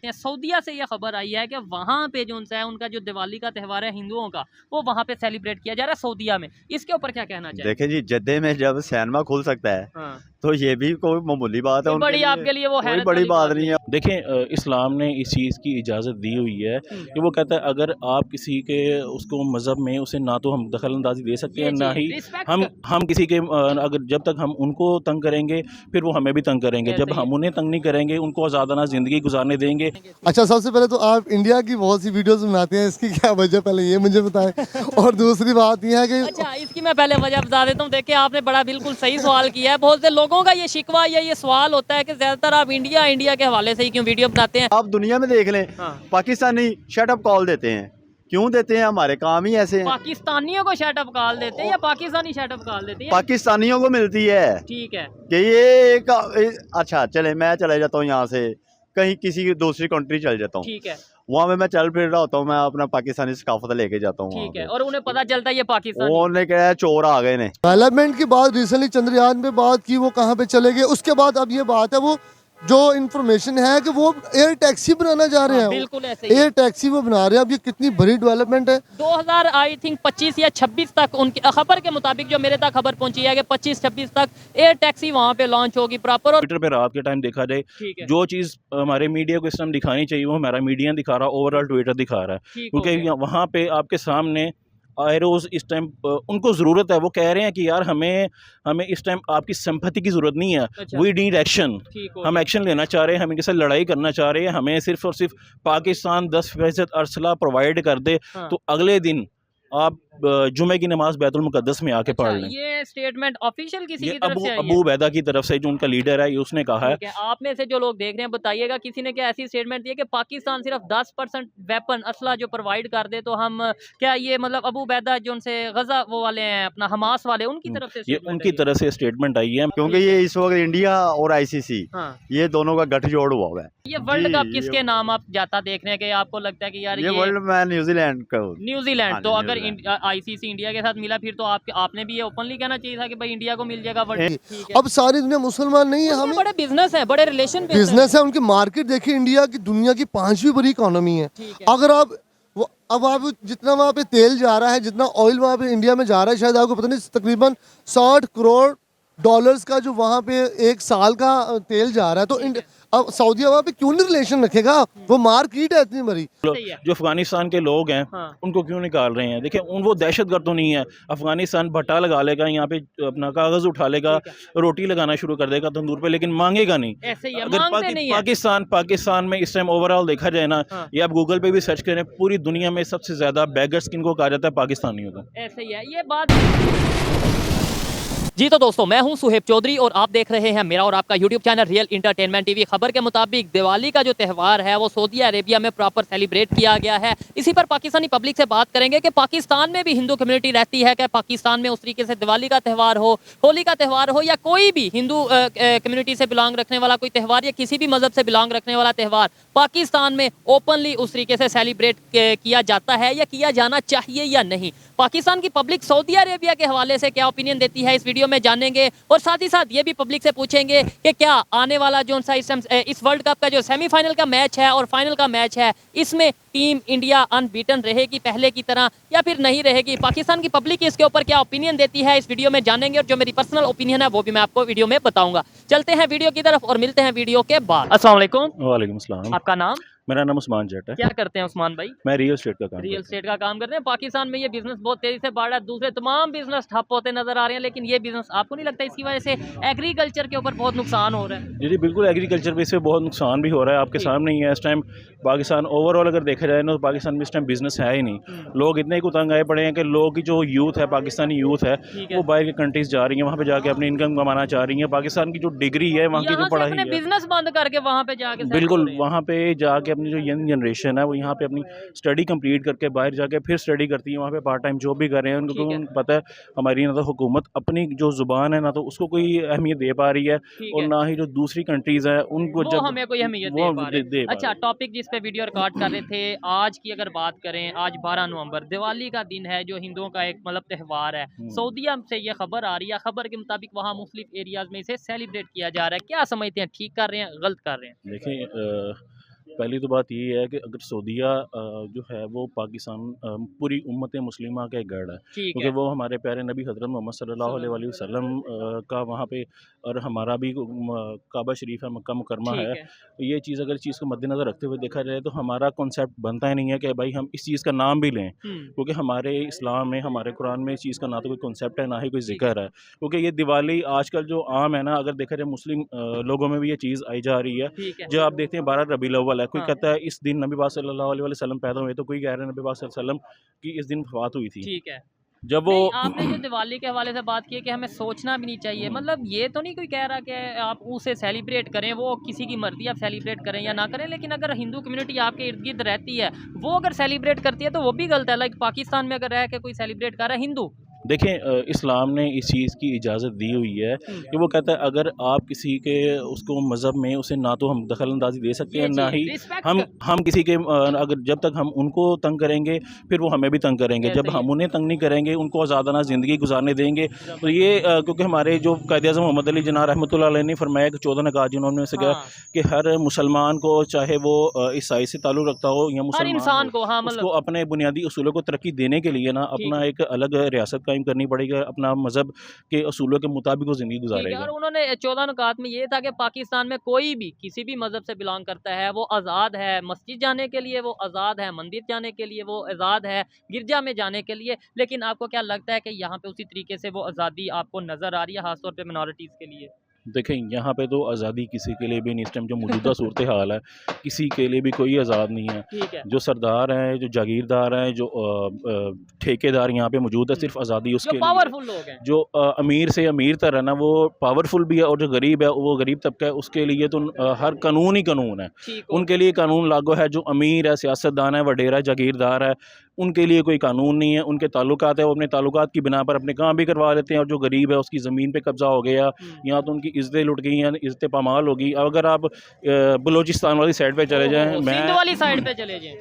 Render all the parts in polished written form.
जाते हैं। सऊदीया से ये खबर आई है कि वहाँ पे जो है उनका जो दिवाली का त्यौहार है हिंदुओं का, वो वहाँ पे सेलिब्रेट किया जा रहा है सऊदीया में। इसके ऊपर क्या कहना चाहिए? देखें जी, जद्दे में जब सिनेमा खुल सकता है हाँ। तो ये भी कोई मामूली बात है कोई उनके बड़ी लिए, आपके लिए वो कोई हैरत बड़ी वाली बात नहीं है। देखें, इस्लाम ने इस चीज़ की इजाज़त दी हुई है कि वो कहता है अगर आप किसी के उसको मज़हब में उसे ना तो हम दखल अंदाजी दे सकते हैं, ना ही हम किसी के अगर जब तक हम उनको तंग करेंगे फिर वो हमें भी तंग करेंगे। जब हम उन्हें तंग नहीं करेंगे, उनको आज़ादाना ज़िंदगी गुजारने देंगे। अच्छा, सबसे पहले तो आप इंडिया की बहुत सी वीडियोस बनाते हैं, इसकी क्या वजह पहले ये मुझे बताएं। और दूसरी बात यह है कि अच्छा, इसकी मैं पहले वजह बता देता हूँ। देखिए, आपने बड़ा बिल्कुल सही सवाल किया है। बहुत से लोगों का ये शिकवा या ये सवाल होता है कि ज्यादातर आप इंडिया के हवाले से ही क्यों वीडियो बनाते हैं। आप दुनिया में देख लें, हाँ। पाकिस्तानी शट अप कॉल देते हैं। क्यों देते हैं? हमारे काम ही ऐसे हैं। पाकिस्तानियों को शट अप कॉल देते हैं या पाकिस्तानी शट अप कॉल देते हैं? पाकिस्तानियों को मिलती है। ठीक है कि ये एक अच्छा चले, मैं चले जाता हूँ यहाँ से कहीं किसी दूसरी कंट्री चल जाता हूँ, ठीक है वहाँ में मैं चल फिर रहा होता हूँ, मैं अपना पाकिस्तानी सकाफत लेके जाता हूँ। ठीक है, और उन्हें पता चलता है ये पाकिस्तानी। उन्होंने कहा है चोर आ गए ने। डेवलपमेंट की बात रिसेंटली चंद्रयान पे बात की, वो कहाँ पे चले गए। उसके बाद अब ये बात है, वो जो इन्फॉर्मेशन है कि वो एयर टैक्सी बनाना जा रहे हैं। बिल्कुल ऐसे ही एयर टैक्सी वो बना रहे हैं। अब ये कितनी बड़ी डेवलपमेंट है। 2000 आई थिंक 25 या 26 तक उनकी खबर के मुताबिक जो मेरे तक खबर पहुंची है कि 25-26 तक एयर टैक्सी वहां पे लॉन्च होगी प्रॉपर। और ट्विटर पे रात के टाइम देखा जाए, जो चीज़ हमारे मीडिया को इस टाइम दिखानी चाहिए वो हमारा मीडिया दिखा रहा है, ओवरऑल ट्विटर दिखा रहा है। क्योंकि वहाँ पे आपके सामने आयरोज इस टाइम उनको ज़रूरत है। वो कह रहे हैं कि यार हमें इस टाइम आपकी सिंपैथी की ज़रूरत नहीं है। We need action. हम एक्शन लेना चाह रहे हैं, हम इनके साथ लड़ाई करना चाह रहे हैं। हमें सिर्फ और सिर्फ पाकिस्तान 10% अरसला प्रोवाइड कर दे, तो अगले दिन आप जुमे की नमाज बैतुल मुकद्दस में आके पढ़ लें। ये स्टेटमेंट ऑफिशियल किसी की तरफ से आई है? अबू बैदा की तरफ से, जो उनका लीडर है, उसने कहा है। आप में से जो लोग देख रहे हैं बताइएगा, किसी ने क्या ऐसी स्टेटमेंट दी है कि पाकिस्तान सिर्फ 10% वेपन असला जो प्रोवाइड कर दे तो हम क्या, ये मतलब अबू बैदा जो उनसे गजा वो वाले हैं अपना हमास वाले, उनकी तरफ से ये उनकी तरफ से स्टेटमेंट आई है। क्योंकि ये इस वक्त इंडिया और ICC ये दोनों का गठजोड़ हुआ है। ये वर्ल्ड कप किसके नाम आप जाता देख रहे हैं कि आपको लगता है कि यार ये वर्ल्ड में न्यूजीलैंड का। न्यूजीलैंड तो अगर ICC इंडिया के साथ मिला फिर तो आपने भी ये ओपनली कहना चाहिए था कि भाई इंडिया को मिल जाएगा वर्ल्ड। अब सारी दुनिया मुसलमान नहीं है, हमें बड़े बिजनेस है, बड़े रिलेशन बिजनेस है। उनकी मार्केट देखिए, इंडिया की दुनिया की 5वीं बड़ी इकोनॉमी है। अगर आप अब आप जितना वहाँ पे तेल जा रहा है, जितना ऑयल वहाँ पे इंडिया में जा रहा है, शायद आपको पता नहीं, तकरीबन 60 करोड़ डॉलर्स का जो वहाँ पे एक साल का तेल जा रहा है। तो अब सऊदी वहाँ पे क्यों नहीं रिलेशन रखेगा? वो मार्केट है इतनी बड़ी। जो अफगानिस्तान के लोग हैं उनको क्यों निकाल रहे हैं? देखिए, वो दहशतगर्द तो नहीं है। अफगानिस्तान भट्टा लगा लेगा, यहाँ पे अपना कागज उठा लेगा, रोटी लगाना शुरू कर देगा तंदूर पे, लेकिन मांगेगा नहीं। अगर पाकिस्तान में इस टाइम ओवरऑल देखा जाए ना, ये आप गूगल पे भी सर्च करें, पूरी दुनिया में सबसे ज्यादा बेगर्स किनको कहा जाता है? पाकिस्तानियों को। ऐसे ही है ये बात। जी तो दोस्तों, मैं हूं सुहेब चौधरी और आप देख रहे हैं मेरा और आपका YouTube channel real entertainment TV. खबर के मुताबिक दिवाली का जो त्यौहार है वो सऊदी अरेबिया में प्रॉपर सेलिब्रेट किया गया है। इसी पर पाकिस्तानी पब्लिक से बात करेंगे कि पाकिस्तान में भी हिंदू कम्युनिटी रहती है, कि पाकिस्तान में उस तरीके से दिवाली का त्यौहार हो, होली का त्यौहार हो, या कोई भी हिंदू कम्युनिटी से बिलोंग रखने वाला कोई त्यौहार या किसी भी मजहब से बिलोंग रखने वाला त्यौहार पाकिस्तान में ओपनली उस तरीके से सेलिब्रेट किया जाता है या किया जाना चाहिए या नहीं। पाकिस्तान की पब्लिक सऊदी अरेबिया के हवाले से क्या ओपिनियन देती है, इस वीडियो में जानेंगे। और साथ ही साथ ये भी पब्लिक से पूछेंगे कि क्या आने वाला जो इस वर्ल्ड कप का जो सेमीफाइनल का मैच है और फाइनल का मैच है, इसमें टीम इंडिया अनबीटन रहेगी पहले की तरह या फिर नहीं रहेगी। पाकिस्तान की पब्लिक इसके ऊपर क्या ओपिनियन देती है, इस वीडियो में जानेंगे। और जो मेरी पर्सनल ओपिनियन है वो भी मैं आपको वीडियो में बताऊंगा। चलते हैं वीडियो की तरफ और मिलते हैं वीडियो के बाद। अस्सलाम वालेकुम। वालेकुम अस्सलाम। आपका नाम? मेरा नाम उस्मान जट है। क्या करते हैं उस्मान भाई? मैं रियल एस्टेट का काम करते हैं। पाकिस्तान में ये बिजनेस बहुत तेजी से बढ़ रहा है, दूसरे तमाम बिजनेस ठप होते नजर आ रहे हैं, लेकिन ये बिजनेस आपको नहीं लगता इसकी वजह से एग्रीकल्चर के ऊपर बहुत नुकसान हो रहा है? जी बिल्कुल, एग्रीकल्चर पे इससे बहुत नुकसान भी हो रहा है। आपके सामने ही है इस टाइम पाकिस्तान ओवरऑल अगर देखा जाए ना, तो पाकिस्तान में इस टाइम बिजनेस है ही नहीं। लोग इतने ही तंग आए पड़े हैं कि लोग की जो यूथ है, पाकिस्तानी यूथ है, वो बाहर के कंट्रीज जा रही है, वहाँ पे जाके अपनी इनकम कमाना चाह रही है। पाकिस्तान की जो डिग्री है, वहाँ की जो पढ़ाई है, बिजनेस बंद करके वहाँ पे जाके बिल्कुल वहाँ पे जाके अपनी जो यंग जनरेशन है वो यहाँ पे अपनी स्टडी कंप्लीट करके बाहर जाके फिर स्टडी करती है, वहाँ पे पार्ट टाइम जॉब भी कर रहे हैं। उनको पता है हमारी ना तो हुकूमत अपनी जो जुबान है ना तो उसको कोई अहमियत दे पा रही है, और ना ही जो दूसरी कंट्रीज है उनको जब हमें कोई अहमियत दे। अच्छा, टॉपिक जिस पे वीडियो रिकॉर्ड कर रहे थे, आज की अगर बात करें, आज 12 नवंबर दिवाली का दिन है, जो हिंदुओं का एक मतलब त्यौहार है। सऊदीया से ये खबर आ रही है, खबर के मुताबिक वहाँ मुख्तलिफ एरियाज में इसे सेलिब्रेट किया जा रहा है। क्या समझते हैं, ठीक कर रहे हैं, गलत कर रहे हैं? देखिए, पहली तो बात ये है कि अगर सऊदीया जो है वो पाकिस्तान पूरी उम्मत मुस्लिमा का एक गढ़ है, ठीक क्योंकि है। वो हमारे प्यारे नबी हज़रत मोहम्मद सल्लल्लाहु अलैहि वसल्लम का वहाँ पे, और हमारा भी काबा शरीफ है, मक्का मुकरमा है। ठीक है। तो ये चीज़ अगर चीज़ को मद्देनज़र रखते हुए देखा जाए तो हमारा कॉन्सेप्ट बनता ही नहीं है कि भाई हम इस चीज़ का नाम भी लें, क्योंकि हमारे इस्लाम में, हमारे कुरान में इस चीज़ का ना तो कोई कॉन्सेप्ट है, ना ही कोई ज़िक्र है। क्योंकि ये दिवाली आजकल जो आम है ना, अगर देखा जाए मुस्लिम लोगों में भी ये चीज़ आई जा रही है। ठीक है। जो आप देखते हैं 12 रबीउल अव्वल है, कोई हाँ। कहता है इस दिन नबी पाक सल्लल्लाहु अलैहि वसल्लम पैदा हुए, तो कोई कह रहा है नबी पाक सल्लल्लाहु अलैहि वसल्लम की इस दिन वफ़ात हुई थी। ठीक है। जब वो नहीं, आपने जो दिवाली के हवाले से बात की है कि हमें सोचना भी नहीं चाहिए, मतलब ये तो नहीं कोई कह रहा कि आप उसे सेलिब्रेट करें, वो किसी की मर्ज़ी, आप सेलिब्रेट करें या ना करें, लेकिन अगर हिंदू कम्युनिटी आपके इर्द-गिर्द रहती है, वो अगर सेलिब्रेट करती है तो वो भी गलत है। लाइक पाकिस्तान में अगर रह के कोई सेलिब्रेट कर रहा है हिंदू, देखें, इस्लाम ने इस चीज़ की इजाज़त दी हुई है कि वो कहता है अगर आप किसी के उसको मज़हब में उसे ना तो हम दखल अंदाज़ी दे सकते हैं, ना ही हम किसी के अगर जब तक हम उनको तंग करेंगे फिर वो हमें भी तंग करेंगे। जब हम उन्हें तंग नहीं करेंगे, उनको आज़ादाना ज़िंदगी गुजारने देंगे, तो ये क्योंकि हमारे जो कायद-ए-आज़म मोहम्मद अली जिन्ना रहमतुल्लाह अलैह ने फरमाया कि 14 नकात जिन्होंने से कहा कि हर मुसलमान को, चाहे वो ईसाई से ताल्लुक़ रखता हो या हर मुसलमान इंसान हो, को, हाँ, उसको मतलब अपने बुनियादी उसूलों को तरक्की देने के लिए ना अपना एक अलग रियासत कायम करनी पड़ेगी, अपना मज़हब के उसूलों के मुताबिक वो ज़िंदगी ठीक है। गुजारेगा। और उन्होंने 14 नुकात में ये था कि पाकिस्तान में कोई भी किसी भी मज़हब से बिलॉन्ग करता है, वो आज़ाद है मस्जिद जाने के लिए, वो आज़ाद है मंदिर जाने के लिए, वो आज़ाद है गिरजा में जाने के लिए। लेकिन आपको क्या लगता है कि यहाँ पे उसी तरीके से वो आज़ादी आपको नज़र आ रही है, ख़ास तौर पे मिनॉरिटीज़ के लिए? देखें, यहाँ पे तो आज़ादी किसी के लिए भी नहीं, इस टाइम जो मौजूदा सूरत हाल है, किसी के लिए भी कोई आज़ाद नहीं है। ठीक है। जो सरदार हैं, जो जागीरदार हैं, जो ठेकेदार यहाँ पे मौजूद है, सिर्फ आज़ादी जो उसके लिए। पावरफुल लोग हैं। जो अमीर से अमीर तर है ना, वो पावरफुल भी है, और जो गरीब है, वो गरीब तबका है, उसके लिए तो हर कानून ही कानून है। ठीक हो उनके लिए कानून लागू है। जो अमीर है, सियासतदान है, वडेरा है, जागीरदार है, उनके लिए कोई कानून नहीं है। उनके ताल्लुकात है, वो अपने ताल्लुकात की बिना पर अपने काम भी करवा लेते हैं। और जो गरीब है, उसकी ज़मीन पे कब्ज़ा हो गया, या तो उनकी इज़्ज़तें लुट गई हैं, इज़्ज़तें पामाल हो गई। अगर आप बलूचिस्तान वाली साइड पे चले जाएँ, सिंध वाली साइड पे चले जाएं।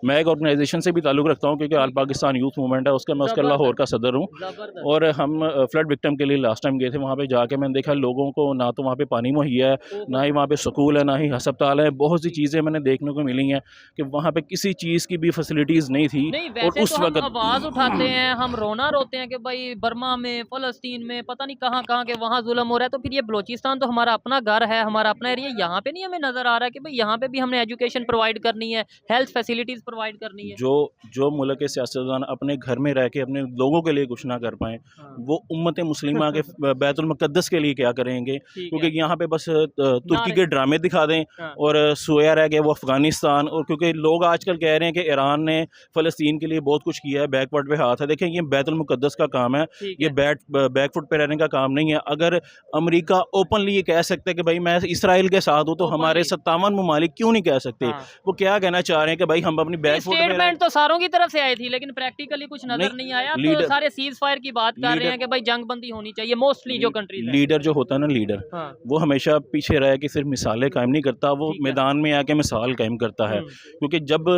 मैं एक ऑर्गेनाइजेशन से भी ताल्लुक़ रखता हूँ, क्योंकि ऑल पाकिस्तान यूथ मूवमेंट है उसका, मैं उसका लाहौर का सदर हूँ। ज़बरदस्त। और हम फ्लड विक्टिम के लिए लास्ट टाइम गए थे, वहाँ पे जाके मैंने देखा लोगों को ना तो वहाँ पे पानी मुहैया है, ना ही वहाँ पे स्कूल है, ना ही अस्पताल है। बहुत सी चीज़ें मैंने देखने को मिली हैं कि वहाँ पे किसी चीज़ की भी फैसिलिटीज़ नहीं थी। नहीं, और वैसे उस तो हम वक्त आवाज़ उठाते हैं, हम रोना रोते हैं कि भाई बर्मा में, फ़लस्तीन में, पता नहीं कहाँ-कहाँ के वहाँ जुल्म हो रहा है, तो फिर ये बलूचिस्तान तो हमारा अपना घर है, हमारा अपना एरिया, यहाँ पे नहीं हमें नज़र आ रहा है कि भाई यहाँ पे भी हमने एजुकेशन प्रोवाइड करनी है, हेल्थ फैसिलिटीज़ प्रोवाइड करनी है। जो मुल्क के सियासतदान अपने घर में रह के अपने लोगों के लिए कुछ ना कर पाएँ, वो उम्मत मुस्लिमा के बैतुल मुक़द्दस के लिए क्या करेंगे? क्योंकि यहाँ पे बस तुर्की के ड्रामे दिखा दें, और सोया रह गए वो अफ़गानिस्तान। और क्योंकि लोग आजकल कह रहे हैं कि ईरान ने फ़लस्तीन के लिए बहुत कुछ किया है, बैकवर्ड पे हाथ है। देखें, ये बैतुल मुक़द्दस का काम है, ये बैकफुट पे रहने का काम नहीं है। अगर अमेरिका ओपनली ये कह सकता है कि भाई मैं इसराइल के साथ हूँ, तो हमारे 57 ममालिक क्यों नहीं कह सकते? वो क्या कहना चाह रहे हैं कि भाई हम अपनी बैकफुट पे स्टेटमेंट तो सारों की तरफ से आई थी, लेकिन प्रैक्टिकली कुछ नजर नहीं आया। तो सारे सीज फायर की बात कर रहे हैं कि भाई जंगबंदी होनी चाहिए, मोस्टली जो कंट्रीज हैं। लीडर जो होता है ना, लीडर, वो हमेशा पीछे रह के सिर्फ मिसालें कायम नहीं करता, वो मैदान में आके मिसाल कायम करता है। क्योंकि जब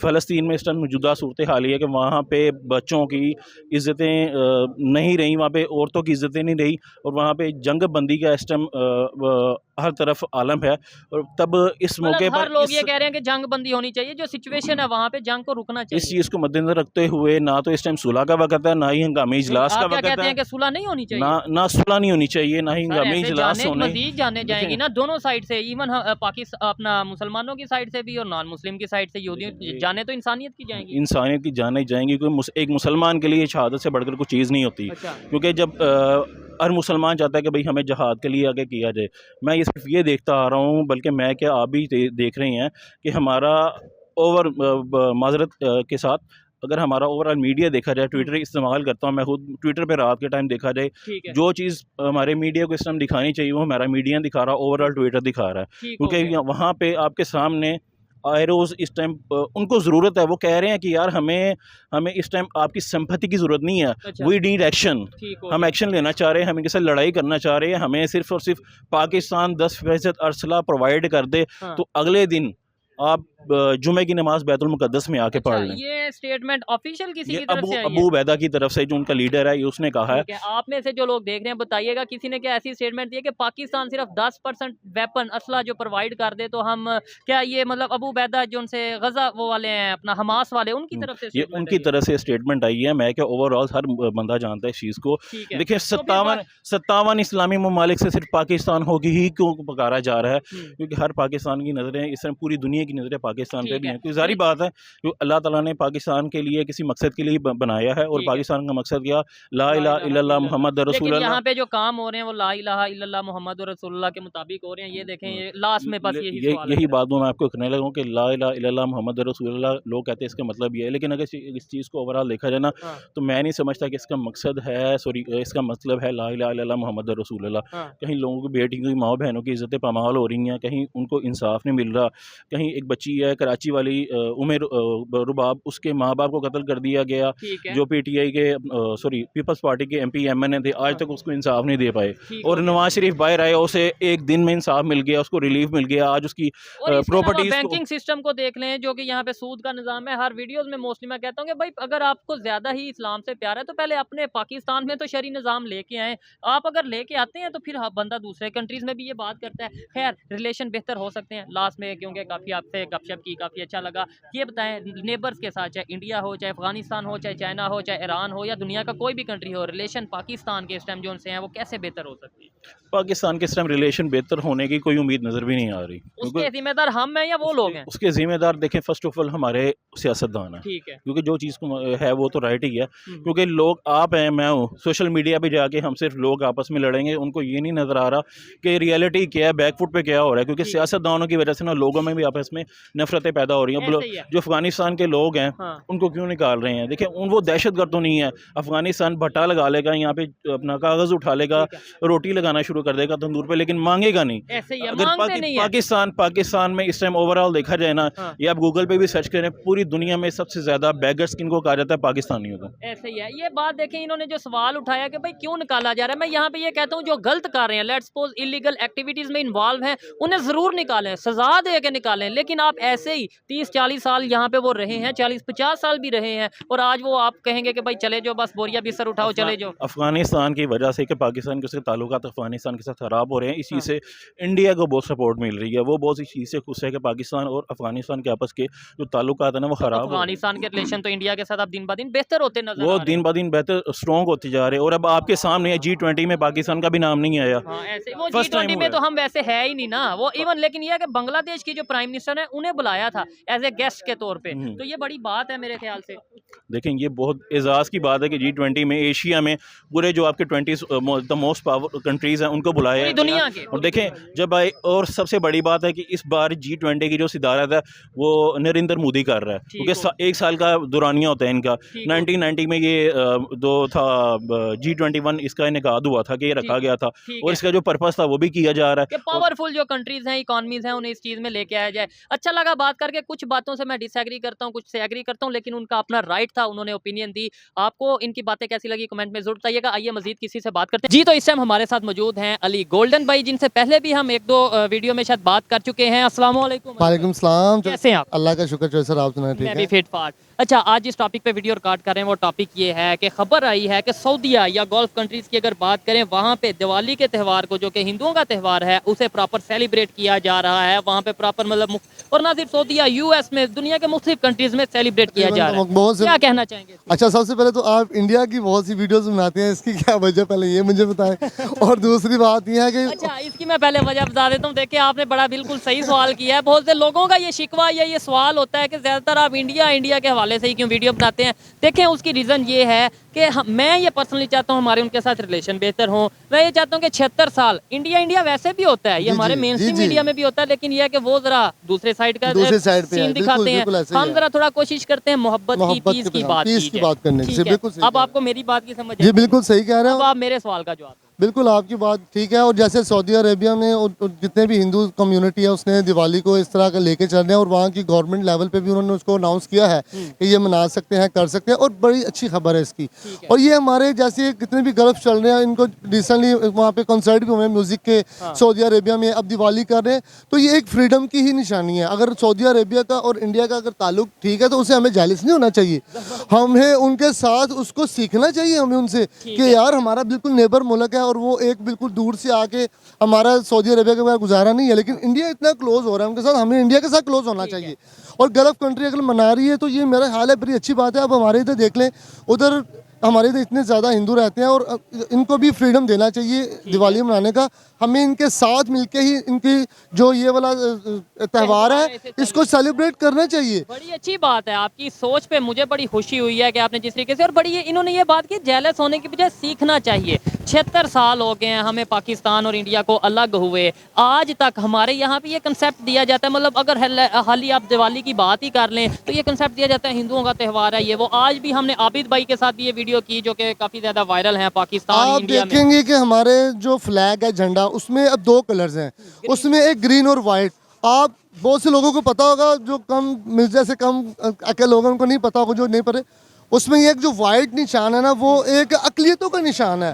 फ़लस्तीन में इस टाइम मौजूदा सूरत हाल है कि वहाँ पे बच्चों की इज़्ज़तें नहीं रही, वहाँ पे औरतों की इज़्ज़तें नहीं रही, और वहाँ पे जंग बंदी का इस टाइम हर तरफ आलम है। और तब इस मौके पर लोग ये कह रहे हैं कि जंग बंदी होनी चाहिए, जो सिचुएशन है वहाँ पे जंग को रुकना चाहिए। इस चीज़ को मद्देनजर रखते हुए ना तो इस टाइम सुलह का वक्त है, ना ही हंगामी इजलास का वक्त कहते है। हैं कि सुलह नहीं होनी चाहिए, ना सुलह नहीं होनी चाहिए, ना ही हंगामी इजलास होने। मजीद जाने जाएगी ना दोनों साइड से, इवन पाकिस्तान अपना मुसलमानों की साइड से भी और नॉन मुस्लिम की साइड से, यहूदियों जाने तो इंसानियत की जाएंगी। इंसानियत की जाने जाएंगी। कोई एक मुसलमान के लिए शहादत से बढ़कर कोई चीज़ नहीं होती। क्योंकि जब हर मुसलमान चाहता है कि भाई हमें जहाद के लिए आगे किया जाए। मैं ये सिर्फ ये देखता आ रहा हूँ, बल्कि मैं क्या आप भी देख रहे हैं कि हमारा माजरत के साथ अगर हमारा ओवरऑल मीडिया देखा जाए, ट्विटर इस्तेमाल करता हूँ मैं खुद, ट्विटर पे रात के टाइम देखा जाए, जो चीज़ हमारे मीडिया को इस टाइम दिखानी चाहिए वो हमारा मीडिया दिखा रहा है, ओवरऑल ट्विटर दिखा रहा है। क्योंकि वहाँ पे आपके सामने आए रोज़ इस टाइम उनको ज़रूरत है, वो कह रहे हैं कि यार हमें इस टाइम आपकी सिंपैथी की ज़रूरत नहीं है, वी नीड एक्शन। हम एक्शन लेना चाह रहे हैं, हम इनके साथ लड़ाई करना चाह रहे हैं। हमें सिर्फ और सिर्फ पाकिस्तान 10% असला प्रोवाइड कर दे, तो अगले दिन आप जुमे की नमाज बैतुल मुकद्दस में आके पढ़ लें। ये स्टेटमेंट ऑफिशियल किसी ये की तरफ से आई है? अबू बैदा की तरफ से, जो उनका लीडर है, ये उसने कहा है। ठीक है, आप में से जो लोग देख रहे हैं बताइएगा किसी ने क्या ऐसी स्टेटमेंट दी है कि पाकिस्तान सिर्फ 10% वेपन असला जो प्रोवाइड कर दे तो हम क्या ये मतलब अबू बैदा जो उनसे गजा वो वाले हैं अपना हमास वाले उनकी तरफ से ये statement उनकी आई है? तरफ से स्टेटमेंट आई है। मैं क्या ओवरऑल हर बंदा जानता है इस चीज़ को। ठीक है। देखिए तो फिर 57 इस्लामी ममालिक से सिर्फ पाकिस्तान होगी ही क्यों पुकारा जा रहा है, क्योंकि हर पाकिस्तान की नज़रें इस समय पूरी दुनिया की नज़रें पाकिस्तान पे ठीक भी है। हैं। क्योंकि ज़ाहिर बात है कि अल्लाह ताला ने पाकिस्तान के लिए किसी मकसद के लिए बनाया है, और ठीक है। पाकिस्तान का मकसद क्या, ला इलाहा इल्लल्लाह मुहम्मद लेकिन रसूलुल्लाह। यहाँ पे जो काम हो रहे हैं वो ला इलाहा इल्लल्लाह मुहम्मद रसूलुल्लाह के मुताबिक हो रहे हैं। ये देखें, ये लास्ट में बस यही सवाल है यही मेरा। बात मैं आपको कहने लगा हूँ कि ला इलाहा इल्लल्लाह मुहम्मद रसूलुल्लाह लोग कहते हैं इसका मतलब ये है, लेकिन अगर इस चीज़ को ओवरऑल देखा जाए ना, हाँ। तो मैं नहीं समझता कि इसका मकसद है, सॉरी, इसका मतलब है ला इलाहा इल्लल्लाह मुहम्मद रसूलुल्लाह। हाँ। कहीं लोगों की बेटियों की माँ बहनों की इज़्ज़तें पामाल हो रही हैं, कहीं उनको इंसाफ नहीं मिल रहा, कहीं एक बच्ची है कराची वाली उमेर रुबाब, उसके माँ बाप को कत्ल कर दिया गया, ठीक है। जो पीटीआई के सॉरी पीपल्स पार्टी के एमपी एमएनए थे, आज तक उसको इंसाफ नहीं दे पाए। ठीक और हो गया। नवाज शरीफ बाहर आए, उसे एक दिन में इंसाफ मिल गया, उसको रिलीफ मिल गया। आज उसकी और इसके अलावा प्रॉपर्टीज बैंकिंग सिस्टम को देख लें जो कि यहाँ पे सूद का निज़ाम है। हर वीडियोस में मोस्टली मैं कहता हूँ कि भाई अगर आपको ज़्यादा ही इस्लाम से प्यार है तो पहले अपने पाकिस्तान में तो शरी निज़ाम लेके आएँ। आप अगर लेके आते हैं तो फिर बंदा दूसरे कंट्रीज़ में भी ये बात करता है। खैर रिलेशन बेहतर हो सकते हैं लास्ट में, क्योंकि काफ़ी आपसे गपशप की, काफ़ी अच्छा लगा। ये बताएं नेबर्स के साथ, चाहे इंडिया हो, चाहे अफगानिस्तान हो, चाहे चाइना हो, चाहे ईरान हो, या दुनिया का कोई भी कंट्री हो, रिलेशन पाकिस्तान के इस टाइम जो उनसे हैं वो कैसे बेहतर हो सकती है? पाकिस्तान के इस टाइम रिलेशन बेहतर होने की कोई उम्मीद नज़र भी नहीं आ रही, उसके जिम्मेदार हम हैं या वो लोग हैं? उसके ज़िम्मेदार देखें फर्स्ट ऑफ ऑल हमारे सियासतदान हैं, ठीक है। क्योंकि जो चीज़ है वो तो राइट ही है। क्योंकि लोग, आप हैं, मैं हूँ, सोशल मीडिया पे जाके हम सिर्फ लोग आपस में लड़ेंगे, उनको ये नहीं नज़र आ रहा कि रियलिटी क्या है, बैकफुट पे क्या हो रहा है। क्योंकि सियासतदानों की वजह से ना लोगों में भी आपस में नफरतें पैदा हो रही हैं। ऐसे ही है। जो अफगानिस्तान के लोग हैं हाँ। उनको क्यों निकाल रहे हैं? देखिए वो दहशतगर्द तो नहीं है। अफगानिस्तान भट्टा लगा लेगा, यहाँ पे अपना कागज़ उठा लेगा, रोटी लगाना शुरू कर देगा तंदूर पे, लेकिन मांगेगा नहीं। ऐसे ही है, अगर मांगते नहीं है। पाकिस्तान में इस टाइम ओवरऑल देखा जाए ना, हाँ। ये आप गूगल पे भी सर्च करें, पूरी दुनिया में सबसे ज़्यादा बेगर्स किनको कहा जाता है? पाकिस्तानियों को। ऐसे ही है। ये बात देखें, इन्होंने जो सवाल उठाया कि भाई क्यों निकाला जा रहा है, मैं यहाँ पे ये कहता हूँ जो गलत कर रहे हैं, लेट्स सपोज इलीगल एक्टिविटीज में इन्वॉल्व हैं, उन्हें जरूर निकालें, सजा दे के निकालें। लेकिन आप ऐसे ही 30-40 साल यहाँ पे वो रहे हैं, 40-50 साल भी रहे हैं, और आज वो आप कहेंगे कि भाई चले जाओ, बस बोरिया बिस्तर उठाओ चले जाओ। अफगानिस्तान की वजह से कि पाकिस्तान के उसके ताल्लुकात अफगानिस्तान के साथ ख़राब हो रहे हैं, इस चीज़ से इंडिया को बहुत सपोर्ट मिल रही है। वो बहुत इस चीज़ से खुश है कि पाकिस्तान और अफगानिस्तान के आपस के जो ताल्लुकात है ना वो ख़राब हो रहे हैं। अफगानिस्तान के रिलेशन तो इंडिया के साथ अब दिन ब दिन बेहतर होते नजर वो आ रहे दिन हैं। ब दिन बेहतर स्ट्रॉन्ग होते जा रहे हैं। और अब आपके सामने G20 में पाकिस्तान का भी नाम नहीं आया। हाँ, ऐसे वो First time G20 हुआ में है। तो हम वैसे है ही नहीं ना वो इवन। लेकिन ये है कि बांग्लादेश की जो प्राइम मिनिस्टर है उन्हें बुलाया था एज ए गेस्ट के तौर पे, तो ये बड़ी बात है मेरे ख्याल से। देखें ये बहुत एजाज़ की बात है कि G20 में एशिया में पूरे जो आपके 20 द मोस्ट पावर कंट्रीज़ हैं उनको बुलाया पूरी गया। दुनिया के। और देखें जब आए, और सबसे बड़ी बात है कि इस बार G20 की जो सदारत है वो नरेंद्र मोदी कर रहा है, क्योंकि 1 साल का दुरानिया होता है इनका। 1990 में ये जो था G21 इसका इनेकाद हुआ था कि ये रखा गया था, और इसका जो पर्पस था वो भी किया जा रहा कि है। पावरफुल जो कंट्रीज हैं, इकोनॉमीज हैं, उन्हें इस चीज में लेके आया जाए। अच्छा लगा बात करके। कुछ बातों से मैं डिसएग्री करता हूं, कुछ से एग्री करता हूं, लेकिन उनका अपना राइट था, उन्होंने ओपिनियन दी। आपको इनकी बातें कैसी लगी कमेंट में जरूर बताइएगा। आइए मजीद किसी से बात करते हैं। जी, तो इस टाइम हमारे साथ मौजूद हैं अली गोल्डन भाई, जिनसे पहले भी हम 1-2 वीडियो में शायद बात कर चुके हैं। अस्सलाम वालेकुम। वालेकुम सलाम। कैसे हैं आप? अल्लाह का शुक्र है सर, आप सुनाए ठीक मैं भी है? फिट फाट। अच्छा, आज जिस टॉपिक पे वीडियो रिकॉर्ड कर रहे हैं वो टॉपिक ये है कि खबर आई है कि सऊदीया या गल्फ कंट्रीज की अगर बात करें, वहाँ पे दिवाली के त्यौहार को, जो कि हिंदुओं का त्यौहार है, उसे प्रॉपर सेलिब्रेट किया जा रहा है। वहाँ पे प्रॉपर मतलब, और ना सिर्फ सऊदीया, यूएस में, दुनिया के मुख्तलिफ कंट्रीज में सेलिब्रेट किया जा रहा है। क्या कहना चाहेंगे? अच्छा, सबसे पहले तो आप इंडिया की बहुत सी वीडियोस बनाते हैं, इसकी क्या वजह पहले ये मुझे बताएं। और दूसरी बात यह है कि अच्छा, इसकी मैं पहले वजह बता देता हूँ। देखिए, आपने बड़ा बिल्कुल सही सवाल किया है। बहुत से लोगों का ये शिकवा या ये सवाल होता है कि ज़्यादातर आप इंडिया के हवाले से ही क्यों वीडियो बनाते हैं। देखें, उसकी रीज़न ये है कि मैं ये पर्सनली चाहता हूँ हमारे उनके साथ रिलेशन बेहतर हो। मैं ये चाहता हूँ कि 76 साल इंडिया वैसे भी होता है, ये हमारे मेन स्ट्रीम मीडिया में भी होता है, लेकिन ये है कि वो जरा दूसरे साइड का सीन दिखाते हैं। हम जरा थोड़ा कोशिश करते हैं मोहब्बत की, पीस की बात करने की। बिल्कुल। अब आपको मेरी बात की समझ? ये बिल्कुल सही कह रहे हैं। अब आप मेरे सवाल का जवाब। बिल्कुल आपकी बात ठीक है। और जैसे सऊदी अरेबिया में जितने भी हिंदू कम्युनिटी है उसने दिवाली को इस तरह का लेके चल रहे हैं, और वहाँ की गवर्नमेंट लेवल पे भी उन्होंने उसको अनाउंस किया है कि ये मना सकते हैं, कर सकते हैं, और बड़ी अच्छी खबर है इसकी। और ये हमारे जैसे कितने भी गल्फ चल रहे हैं, इनको रिसेंटली वहाँ पे कॉन्सर्ट भी हुए हैं म्यूज़िक के सऊदी अरेबिया में, अब दिवाली कर रहे हैं, तो ये एक फ्रीडम की ही निशानी है। अगर सऊदी अरेबिया का और इंडिया का अगर ताल्लुक ठीक है तो उसे हमें जेलस नहीं होना चाहिए, हमें उनके साथ उसको सीखना चाहिए, हमें उनसे कि यार हमारा बिल्कुल नेबर मुल्क है और वो एक बिल्कुल दूर से आके हमारा सऊदी अरेबिया के बाद गुजारा नहीं है, लेकिन इंडिया इतना क्लोज हो रहा है उनके साथ, हमें इंडिया के साथ क्लोज होना चाहिए। और गल्फ कंट्री अगर मना रही है तो ये मेरा ख्याल है बड़ी अच्छी बात है। अब हमारे इधर देख लें, उधर हमारे इधर इतने ज़्यादा हिंदू रहते हैं और इनको भी फ्रीडम देना चाहिए दिवाली मनाने का। हमें इनके साथ मिलके ही इनकी जो ये वाला त्यौहार है इसको सेलिब्रेट करना चाहिए। बड़ी अच्छी बात है, आपकी सोच पे मुझे बड़ी खुशी हुई है कि आपने जिस तरीके से, और बड़ी इन्होंने ये बात की जेलस होने की बजाय सीखना चाहिए। 76 साल हो गए हैं हमें पाकिस्तान और इंडिया को अलग हुए, आज तक हमारे यहाँ पे ये कंसेप्ट दिया जाता है, मतलब अगर हाल ही आप दिवाली की बात ही कर लें तो ये कंसेप्ट दिया जाता है हिंदुओं का त्यौहार है ये वो। आज भी हमने आबिद भाई के साथ भी ये वीडियो की जो कि काफ़ी ज़्यादा वायरल है पाकिस्तान आप इंडिया में। देखेंगे कि हमारे जो फ्लैग है झंडा उसमें अब 2 कलर्स हैं, उसमें एक ग्रीन और वाइट। आप बहुत से लोगों को पता होगा, जो कम मिर्जा से कम अकल लोगों उनको नहीं पता होगा, जो नहीं पढ़े, उसमें एक जो वाइट निशान है ना वो एक अकलियतों का निशान है,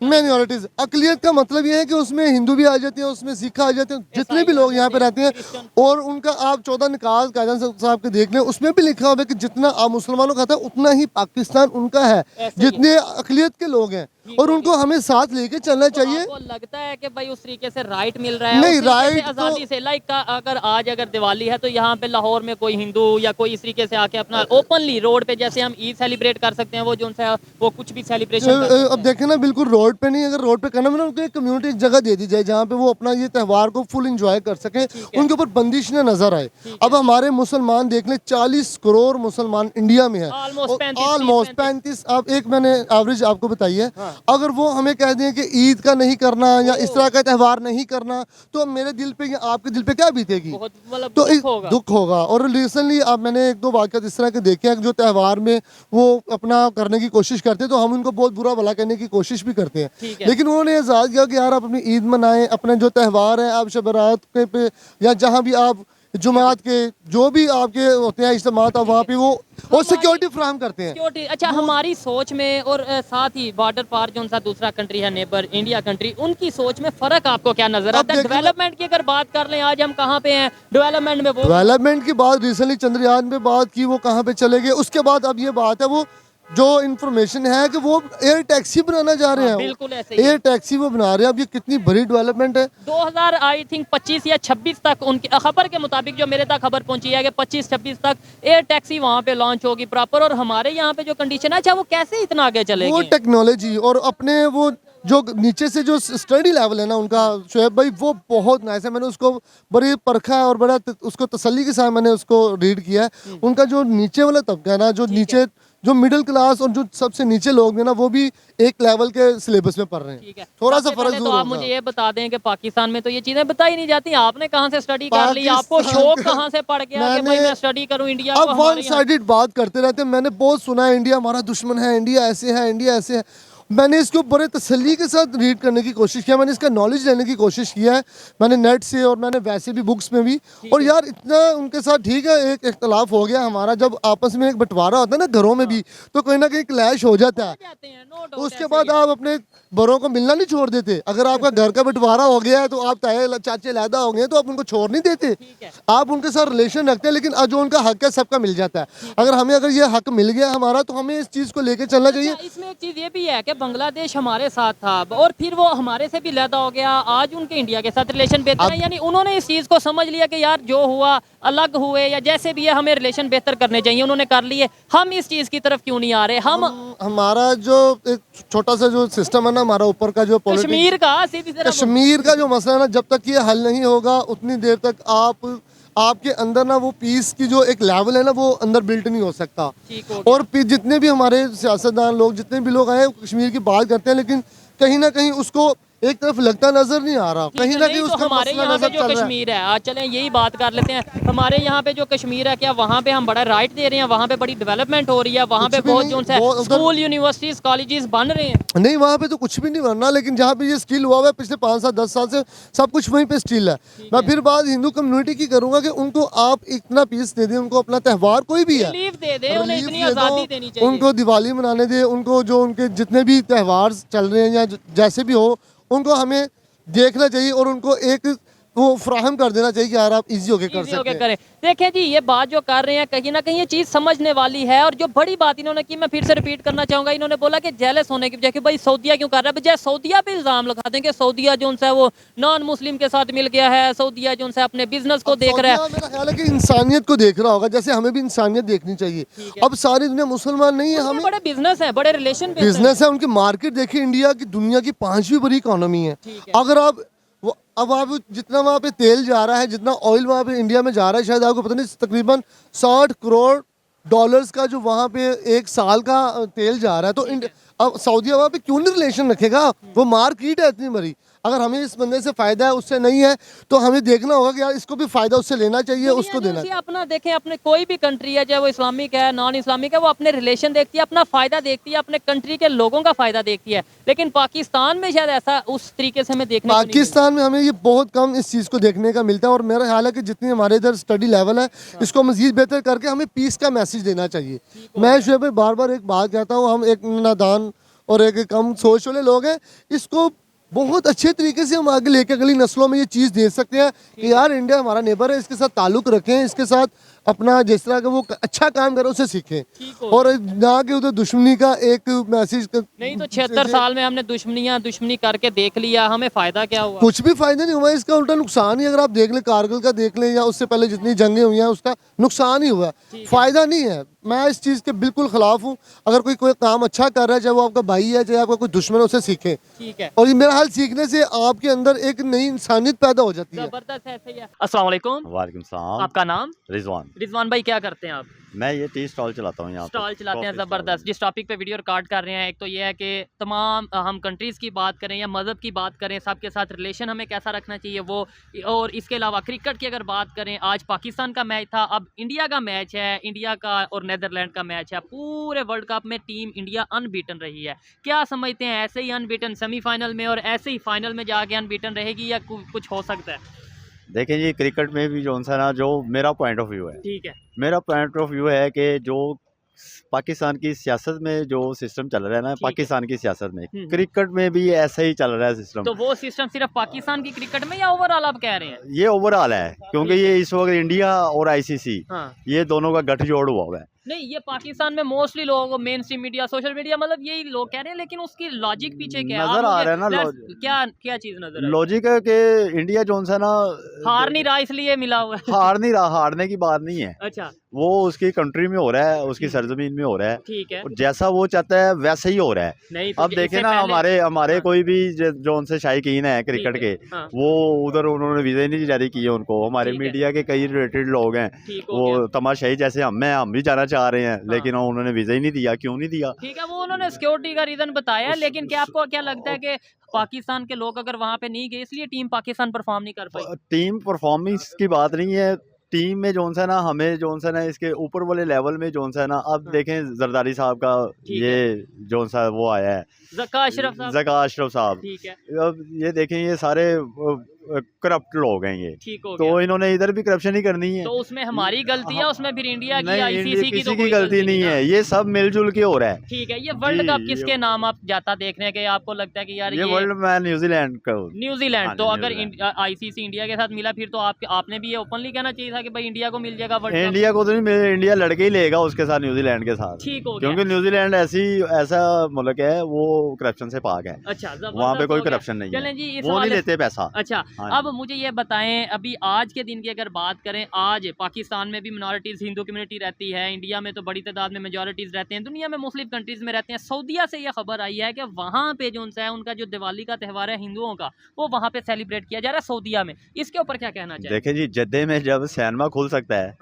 माइनॉरिटीज। अकलियत का मतलब ये है कि उसमें हिंदू भी आ जाते हैं, उसमें सिख आ जाते हैं, जितने भी लोग यहाँ पे रहते हैं। और उनका आप 14 निकाज कायदन साहब के देख लें, उसमें भी लिखा हुआ है कि जितना आप मुसलमानों का था उतना ही पाकिस्तान उनका है, जितने अकलियत के लोग हैं, और उनको हमें साथ लेके चलना चाहिए। आपको लगता है कि भाई उस तरीके से राइट मिल रहा है? नहीं, उस तरीके से राइट आजादी से लाइक अगर आज अगर दिवाली है तो यहाँ पे लाहौर में कोई हिंदू या कोई इस तरीके से आके अपना ओपनली रोड पे, जैसे हम ईद सेलिब्रेट कर सकते हैं, वो जो उनसे वो कुछ भी सेलिब्रेशन अब देखें ना, बिल्कुल रोड पे नहीं, अगर रोड पे करना है उनको एक कम्युनिटी एक जगह दे दी जाए जहाँ पे वो अपना ये त्यौहार को फुल एंजॉय कर सके, उनके ऊपर बंदिश न नजर आए। अब हमारे मुसलमान देख लें, 40 करोड़ मुसलमान इंडिया में है, ऑलमोस्ट 35। आप एक मैंने एवरेज आपको बताई है, अगर वो हमें कह दें कि ईद का नहीं करना या इस तरह का त्यौहार नहीं करना, तो मेरे दिल पे या आपके दिल पे क्या बीतेगी? तो दुख होगा। और रिसेंटली अब मैंने 1-2 वाक़यात इस तरह के देखे हैं जो त्यौहार में वो अपना करने की कोशिश करते हैं, तो हम उनको बहुत बुरा भला करने की कोशिश भी करते हैं, लेकिन उन्होंने एजाज़ किया कि यार आप अपनी ईद मनाएं, अपने जो त्यौहार है आप शब बारात के पे या जहाँ भी आप जुमात के जो भी आपके होते हैं इज्तिमात, वहाँ पे वो सिक्योरिटी फ्राहम करते हैं। अच्छा, हमारी सोच में और साथ ही बॉर्डर पार जो सा दूसरा कंट्री है नेबर इंडिया कंट्री, उनकी सोच में फर्क आपको क्या नजर आता है? डेवलपमेंट की अगर बात कर लें, आज हम कहाँ पे हैं डेवलपमेंट में? डेवलपमेंट की बात रिसेंटली चंद्रयान पे बात की, वो कहाँ पे चले गए। उसके बाद अब ये बात है, वो जो इन्फॉर्मेशन है कि वो एयर टैक्सी बनाना जा रहे हैं, बिल्कुल ऐसे ही एयर टैक्सी वो बना रहे हैं। अब ये कितनी बड़ी डेवलपमेंट है। 2000 आई थिंक 25 या 26 तक उनकी खबर के मुताबिक जो मेरे तक खबर पहुंची है कि 25-26 तक एयर टैक्सी वहाँ पे लॉन्च होगी प्रॉपर। और हमारे यहाँ पे जो कंडीशन है, अच्छा वो कैसे इतना आगे चलेगी? वो टेक्नोलॉजी और अपने वो जो नीचे से जो स्टडी लेवल है ना उनका, शोएब भाई, वो बहुत नाइस है। मैंने उसको बड़ी परखा है और बड़ा उसको तसल्ली के साथ मैंने उसको रीड किया है। उनका जो नीचे वाला तबका है ना, जो नीचे जो मिडिल क्लास और जो सबसे नीचे लोग हैं ना, वो भी एक लेवल के सिलेबस में पढ़ रहे हैं। थोड़ा सा फर्क तो आप मुझे ये बता दें कि पाकिस्तान में तो ये चीजें बताई नहीं जाती, आपने कहाँ से स्टडी कर ली? आपको शौक कहाँ से पड़ गया कि भाई मैं स्टडी करूं इंडिया को? अब वन साइडेड बात करते रहते हैं। मैंने बहुत सुना है इंडिया हमारा दुश्मन है, इंडिया ऐसे है, इंडिया ऐसे है। मैंने इसको बड़े तसल्ली के साथ रीड करने की कोशिश किया, मैंने इसका नॉलेज लेने की कोशिश किया है, मैंने नेट से और मैंने वैसे भी बुक्स में भी। और यार इतना उनके साथ ठीक है, एक इख्तलाफ हो गया हमारा, जब आपस में एक बंटवारा होता है ना घरों में भी, तो कहीं ना कहीं क्लैश हो जाता है। उसके बाद आप अपने बड़ों को मिलना नहीं छोड़ देते। अगर आपका घर का बंटवारा हो गया है तो आप चाचे लैदा हो गए तो आप उनको छोड़ नहीं देते, आप उनके साथ रिलेशन रखते हैं, लेकिन जो उनका हक है सबका मिल जाता है। अगर ये हक मिल गया हमारा, तो हमें इस चीज़ को लेकर चलना चाहिए। इसमें एक चीज़ ये भी है कि बांग्लादेश हमारे साथ था और फिर वो हमारे से भी लैदा हो गया, आज उनके इंडिया के साथ रिलेशन बेहतर है, यानी उन्होंने इस चीज़ को समझ लिया कि यार जो हुआ अलग हुए या जैसे भी है, हमें रिलेशन बेहतर करने चाहिए, उन्होंने कर लिए। हम इस चीज़ की तरफ क्यों नहीं आ रहे? हमारा जो एक छोटा सा जो सिस्टम है ना, हमारा ऊपर का जो कश्मीर का सीधी तरह कश्मीर का जो मसला है ना, जब तक ये हल नहीं होगा उतनी देर तक आपके अंदर ना वो पीस की जो एक लेवल है ना, वो अंदर बिल्ट नहीं हो सकता। और जितने भी हमारे सियासतदान लोग, जितने भी लोग आए कश्मीर की बात करते हैं, लेकिन कहीं ना कहीं उसको एक तरफ लगता नजर नहीं आ रहा, कहीं ना कहीं नहीं, तो उसका हमारे मसला यहाँ पे नजर जो चल रहा है। कश्मीर है, आज चलें यही बात कर लेते हैं। हमारे यहाँ पे जो कश्मीर है, क्या वहाँ पे हम बड़ा राइट दे रहे हैं? वहाँ पे बड़ी डेवलपमेंट हो रही है, वहाँ पे कुछ भी बहुत नहीं, जो है बहुत उधर- स्कूल, यूनिवर्सिटीज, कॉलेजेस बन रहे हैं। नहीं, वहाँ पे तो कुछ भी नहीं बनना, लेकिन जहाँ पे ये स्किल हुआ हुआ है पिछले 5 साल 10 साल से सब कुछ वहीं पे स्टिल है। मैं फिर बात हिंदू कम्युनिटी की करूँगा कि उनको आप इतना पीस दे दें, उनको अपना त्यौहार कोई भी है रिलीफ दे दे, उन्हें रिलीफ इतनी दे दो, आज़ादी देनी चाहिए। उनको दिवाली मनाने दें, उनको जो उनके जितने भी त्यौहार चल रहे हैं या जैसे भी हो, उनको हमें देखना चाहिए और उनको एक वो फ्राहम कर देना चाहिए कि यार आप इजी होके कर इजी सकते होके हैं। करें। देखें जी, ये बात जो कर रहे हैं कहीं ना कहीं ये चीज़ समझने वाली है। और जो बड़ी बात इन्होंने की, मैं फिर से रिपीट करना चाहूँगा, इन्होंने बोला कि जेलस होने की बजाय कि भाई सऊदिया क्यों कर रहा है, बजाय सऊदिया पे इल्ज़ाम लगा दें कि सऊदिया जो है वो नॉन मुस्लिम के साथ मिल गया है, सऊदिया जो है अपने बिजनेस को देख रहा है। सऊदिया मेरा ख्याल है कि इंसानियत को देख रहा होगा, जैसे हमें भी इंसानियत देखनी चाहिए। अब सारी दुनिया मुसलमान नहीं है, हमें बड़े बिजनेस है, बड़े रिलेशन बिजनेस है, उनकी मार्केट देखिए, इंडिया की दुनिया की 5वीं बड़ी इकोनॉमी है। अगर आप अब आप जितना वहाँ पे तेल जा रहा है, जितना ऑयल वहाँ पे इंडिया में जा रहा है, शायद आपको पता नहीं, तकरीबन 60 करोड़ डॉलर्स का जो वहाँ पे एक साल का तेल जा रहा है। तो अब सऊदी वहाँ पे क्यों नहीं रिलेशन रखेगा? वो मार्केट है इतनी बड़ी। अगर हमें इस बंदे से फायदा है, उससे नहीं है, तो हमें देखना होगा कि यार इसको भी फायदा उससे लेना चाहिए, उसको देना चाहिए। अपना देखें, अपने कोई भी कंट्री है, चाहे वो इस्लामिक है, नॉन इस्लामिक है, वो अपने रिलेशन देखती है, अपना फायदा देखती है, अपने कंट्री के लोगों का फायदा देखती है। लेकिन पाकिस्तान में शायद ऐसा उस तरीके से हमें देखने को नहीं पाकिस्तान में हमें ये बहुत कम इस चीज़ को देखने का मिलता है। और मेरा ख्याल है कि जितनी हमारे इधर स्टडी लेवल है, इसको मजीद बेहतर करके हमें पीस का मैसेज देना चाहिए। मैं शुएब भाई बार बार एक बात कहता हूँ, हम एक नादान और एक कम सोच वाले लोग हैं, इसको बहुत अच्छे तरीके से हम आगे लेके अगली नस्लों में ये चीज़ दे सकते हैं कि यार इंडिया हमारा नेबर है, इसके साथ ताल्लुक़ रखें, इसके साथ अपना जिस तरह का वो अच्छा काम करे उसे सीखें, और ना कि उधर दुश्मनी का एक मैसेज नहीं। तो 76 साल में हमने दुश्मनी करके देख लिया, हमें फायदा क्या हुआ? कुछ भी फायदा नहीं हुआ, इसका उल्टा नुकसान ही। अगर आप देख लें, कारगिल का देख लें या उससे पहले जितनी जंगें हुई हैं, उसका नुकसान ही हुआ, फायदा नहीं है। मैं इस चीज़ के बिल्कुल खिलाफ हूँ। अगर कोई काम अच्छा कर रहा है, चाहे वो आपका भाई है, चाहे आपका कोई दुश्मन है, उसे सीखें। ठीक है। और ये मेरा हाल सीखने से आपके अंदर एक नई इंसानियत पैदा हो जाती है। जबरदस्त है, सही है। अस्सलाम वालेकुम। वालेकुम सलाम। आपका नाम? रिजवान। रिजवान भाई, क्या करते हैं आप? मैं ये टी स्टॉल चलाता हूँ यहाँ पे। स्टॉल चलाते हैं, कॉफी ज़बरदस्त। जिस टॉपिक पे वीडियो रिकॉर्ड कर रहे हैं, एक तो ये है कि तमाम हम कंट्रीज़ की बात करें या मज़हब की बात करें, सबके साथ रिलेशन हमें कैसा रखना चाहिए वो। और इसके अलावा क्रिकेट की अगर बात करें, आज पाकिस्तान का मैच था, अब इंडिया का मैच है, इंडिया का और नीदरलैंड का मैच है। पूरे वर्ल्ड कप में टीम इंडिया अनबीटन रही है। क्या समझते हैं, ऐसे ही अनबीटन सेमीफाइनल में और ऐसे ही फाइनल में जाके अनबीटन रहेगी या कुछ हो सकता है? देखें जी, क्रिकेट में भी जो सा ना, जो मेरा पॉइंट ऑफ व्यू है, ठीक है। मेरा पॉइंट ऑफ व्यू है कि जो पाकिस्तान की सियासत में जो सिस्टम चल रहा है ना, पाकिस्तान की सियासत में, क्रिकेट में भी ऐसा ही चल रहा है सिस्टम। तो वो सिस्टम सिर्फ पाकिस्तान की क्रिकेट में या ओवरऑल आप कह रहे हैं? ये ओवरऑल है, क्योंकि ये इस वक्त इंडिया और आईसीसी, ये दोनों का गठजोड़ हुआ हुआ है। नहीं, ये पाकिस्तान में मोस्टली लोग, main stream media, social media, मतलब यही लोग कह रहे हैं, लेकिन उसकी लॉजिक पीछे क्या है? नजर आ रहा है ना, क्या चीज नजर है? लॉजिक है कि इंडिया जो सा ना हार नहीं रहा, इसलिए मिला हुआ है। हार नहीं रहा, हारने की बात नहीं है। अच्छा, वो उसकी कंट्री में हो रहा है, उसकी सरजमीन में हो रहा है, ठीक है। और जैसा वो चाहता है वैसे ही हो रहा है। नहीं, तो अब देखे ना, हमारे कोई भी जो उनसे शायकीन है क्रिकेट के, वो उधर उन्होंने वीजा ही नहीं जारी किए उनको। हमारे मीडिया के कई रिलेटेड लोग हैं, वो तमाशाई जैसे हम भी जाना चाह रहे हैं, लेकिन उन्होंने वीजा ही नहीं दिया। क्यों नहीं दिया? ठीक है, वो उन्होंने सिक्योरिटी का रीजन बताया, लेकिन क्या आपको क्या लगता है कि पाकिस्तान के लोग अगर वहां पे नहीं गए इसलिए टीम पाकिस्तान परफॉर्म नहीं कर पाई? टीम परफॉर्मेंस की बात नहीं है, टीम में जोन सा ना, हमें जोन सा ना इसके ऊपर वाले लेवल में जोन सा ना, अब देखें जरदारी साहब का ये जोन सा वो आया है, ज़का अशरफ साहब, ठीक है। अब ये देखें, ये सारे करप्ट लोग हैं ये, ठीक हो तो गया। इन्होंने इधर भी करप्शन ही करनी है। तो उसमें हमारी गलती है, उसमें फिर इंडिया की, नहीं, आईसीसी किसी तो की गलती नहीं है, ये सब मिलजुल के हो रहा है। ठीक है। ये वर्ल्ड कप किसके नाम आप जाता देखने के, आपको लगता है कि यार ये वर्ल्ड में न्यूजीलैंड का, न्यूजीलैंड? तो अगर आईसीसी इंडिया के साथ मिला, फिर तो आपने भी ये ओपनली कहना चाहिए था कि भाई इंडिया को मिल जाएगा वर्ल्ड कप। इंडिया को तो नहीं मिले, इंडिया लड़के ही लेगा उसके साथ, न्यूजीलैंड के साथ। ठीक हो गया, क्योंकि न्यूजीलैंड ऐसा मुल्क है, वो करप्शन से पाक है। अच्छा, वहाँ पे कोई करप्शन नहीं है, जी, वो नहीं लेते पैसा। अच्छा, अब मुझे ये बताएं, अभी आज के दिन की अगर बात करें, आज पाकिस्तान में भी मिनॉरिटीज़, हिंदू कम्युनिटी रहती है, इंडिया में तो बड़ी तादाद में मेजॉरिटीज़ रहते हैं, दुनिया में मुस्लिम कंट्रीज़ में रहते हैं। सऊदीया से ये खबर आई है कि वहाँ पे जो है उनका जो दिवाली का त्यौहार है हिंदुओं का, वो वहाँ पे सेलिब्रेट किया जा रहा है सऊदीया में। इसके ऊपर क्या कहना चाहिए? देखें जी, जद्दे में जब सिनेमा खुल सकता है,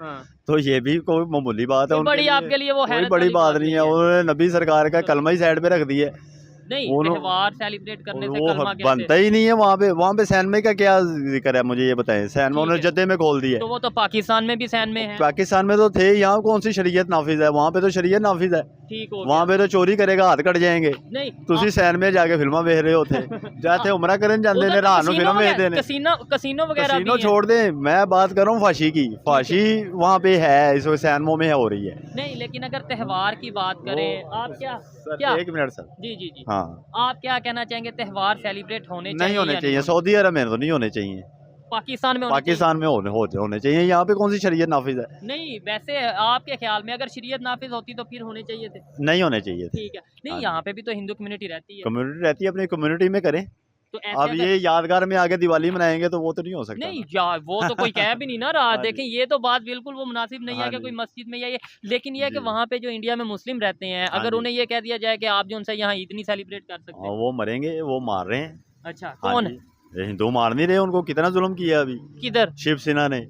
तो ये भी कोई मामूली बात है, बड़ी आपके लिए वो कोई बड़ी बात नहीं है। उन्होंने नबी सरकार का कलमा ही साइड पे रख दिया, नहीं, उन्हों- त्योहार सेलिब्रेट करने से वो कलमा कैसे? बनता ही नहीं है वहाँ पे सैनमे का क्या जिक्र है, मुझे ये बताएं। सैनमे ठीक उन्होंने है। जद्दे में खोल दिया। तो वो तो पाकिस्तान में भी सैन में है। पाकिस्तान में तो थे, यहाँ कौन सी शरीयत नाफिज है? वहाँ पे तो शरीयत नाफिज है। ठीक हो वहाँ पे तो चोरी करेगा हाथ कट जाएंगे। नहीं ਤੁਸੀਂ सैन में जाके फिल्म देख रहे होते जाते उमरा करन जाते ने रात ਨੂੰ फिल्म देखते ने। कसीनो वगैरह कसीनो भी है। छोड़ दे, मैं बात कर रहा हूँ फांसी की। फांसी वहाँ पे है, इस वक्त सैनमो में हो रही है। नहीं, लेकिन अगर त्योहार की बात करें, आप सर क्या? एक मिनट सर। जी जी जी, हाँ, आप क्या कहना चाहेंगे, त्योहार सेलिब्रेट होने चाहिए नहीं होने या चाहिए। सऊदी अरब में तो नहीं होने चाहिए, पाकिस्तान में होने पाकिस्तान में होने चाहिए। यहाँ पे कौन सी शरीयत नाफिज है? चाहिए? नहीं, वैसे आपके ख्याल में अगर शरीयत नाफिज होती तो फिर होने चाहिए थे। नहीं होने चाहिए थे। ठीक है, नहीं हाँ यहाँ पे भी तो हिंदू कम्युनिटी रहती है, कम्युनिटी रहती है, अपनी कम्युनिटी में करें। तो अब ऐसे ये यादगार में आगे दिवाली मनाएंगे तो वो तो नहीं हो सकता नहीं ना। यार, वो तो कोई कह भी नहीं ना रहा। हाँ जी। देखें, ये तो बात बिल्कुल वो मुनासिब नहीं है हाँ कि जी। कोई मस्जिद में या ये, लेकिन ये है कि जी। वहाँ पे जो इंडिया में मुस्लिम रहते हैं, हाँ अगर जी। उन्हें ये कह दिया जाए कि आप जो उनसे यहाँ ईद नहीं सेलिब्रेट कर सकते। हाँ, वो मरेंगे, वो मार रहे हैं। अच्छा, हाँ कौन? जी। ये हिंदू मार नहीं रहे, उनको कितना जुल्म किया अभी किधर? शिवसेना ने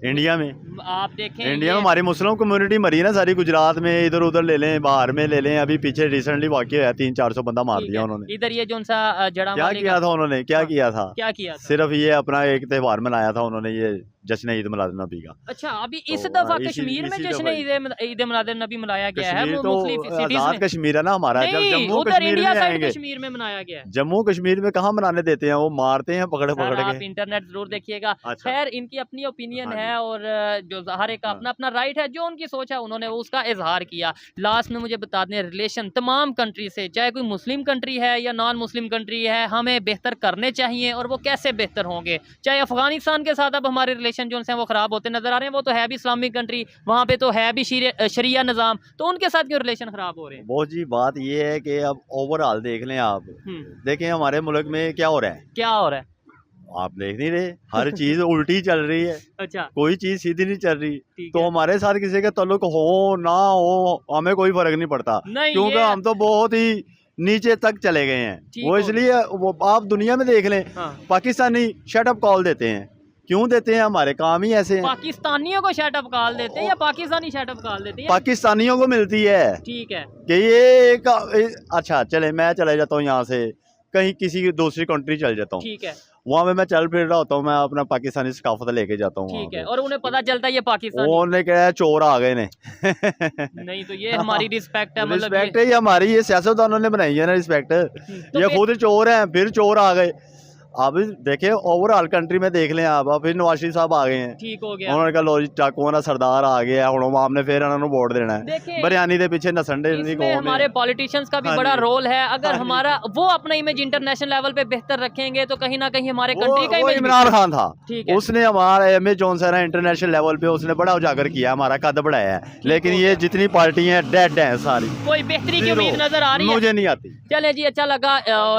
इंडिया में। आप देखें, इंडिया में ये- हमारी मुस्लिम कम्युनिटी मरी ना सारी। गुजरात में इधर उधर ले लें, बाहर में ले लें। अभी पीछे रिसेंटली वाकया है, 300-400 बंदा मार ठीक दिया है। उन्होंने। इधर ये जो सा जड़ा क्या वाले किया का था उन्होंने? क्या हाँ। किया था? क्या किया था? सिर्फ ये अपना एक त्योहार मनाया था उन्होंने, ये जश्न ईद मिलाद नबी का। अच्छा, अभी इस तो, दफा इसी- कश्मीर में इसी जश्न दफा ईद मिलाद नबी मनाया गया है, कश्मीर वो तो मुस्लिम सिटीज आजाद में कश्मीर है ना हमारा। जब नहीं, जम्मू उधर कश्मीर इंडिया में साइड आएंगे, कश्मीर में मनाया गया है। जम्मू कश्मीर में कहाँ मनाने देते हैं? वो मारते हैं पकड़ सर, पकड़ आप के। इंटरनेट जरूर देखिएगा। अच्छा। खैर, इनकी अपनी ओपिनियन हाँ है, जी। और जो हर एक का हाँ। अपना अपना राइट है, जो उनकी सोच है उन्होंने उसका इजहार किया। लास्ट में मुझे बता दें, रिलेशन तमाम कंट्री से, चाहे कोई मुस्लिम कंट्री है या नॉन मुस्लिम कंट्री है, हमें बेहतर करने चाहिए। और वो कैसे बेहतर होंगे? चाहे अफगानिस्तान के साथ अब हमारे रिलेशन जो हैं वो ख़राब होते नज़र आ रहे हैं, वो तो है भी इस्लामिक कंट्री, वहाँ पे तो है भी शरिया निज़ाम, तो उनके साथ क्यों रिलेशन ख़राब हो रहे हैं? बहुत जी बात ये है कि अब ओवरऑल देख लें आप। हम्म, देखें हमारे मुल्क में क्या हो रहा है, क्या हो रहा है? आप देख नहीं रहे। हर चीज़ उल्टी चल रही है, अच्छा, कोई चीज़ सीधी नहीं चल रही। ठीक तो है। हमारे साथ किसी का ताल्लुक हो ना हो, हमें कोई फर्क नहीं पड़ता, नहीं, क्योंकि ये- हम तो बहुत ही नीचे तक चले गए हैं। ठीक वो हो इसलिए वो आप दुनिया में देख लें, हाँ। पाकिस्तानी शट अप कॉल देते हैं। क्यों देते हैं? हमारे काम ही ऐसे हैं। पाकिस्तानियों को शट अप कॉल देते हैं या पाकिस्तानी शट अप कॉल देते हैं? पाकिस्तानियों को मिलती है ठीक है, कि ये अच्छा चले, मैं चले जाता हूँ यहाँ से, कहीं किसी दूसरी कंट्री चल जाता हूँ, ठीक है, वहाँ पे मैं चल फिर रहा होता हूँ, मैं अपना पाकिस्तानी सकाफत लेके जाता हूँ वहाँ ठीक है। पे। और उन्हें पता चलता है ये पाकिस्तानी उन्होंने कहा चोर आ गए ने। नहीं, तो ये हमारी रिस्पेक्ट है, मतलब रिस्पेक्ट है ये हमारी, ये सियासतदानों ने बनाई है ना रिस्पेक्ट। तो ये फिर- खुद चोर हैं, फिर चोर आ गए। अब देखे ओवरऑल कंट्री में देख लें आप, अब फिर नवाज शरीफ साहब आ गए हैं। ठीक हो गया। उन्होंने कहा लो जी चाकूओं का सरदार आ गया हूँ, आपने फिर इन्होंने वोट देना है। देखें, बरियानी के पीछे नसन डे इसमें हमारे पॉलिटिशियंस का भी हाँ बड़ा जी। रोल है। अगर हाँ जी। हमारा वो अपना इमेज इंटरनेशनल लेवल पे बेहतर रखेंगे तो कहीं ना कहीं हमारे कंट्री का वो इमेज इमरान खान था, ठीक है। उसने हमारा एम ए जॉनसन है इंटरनेशनल लेवल पे, उसने बड़ा उजागर किया, हमारा कद बढ़ाया है। लेकिन हो ये गया। जितनी पार्टी हैं डेड हैं सारी। कोई बेहतरी की Zero। उम्मीद नजर आ रही है? मुझे नहीं आती। चले जी, अच्छा लगा।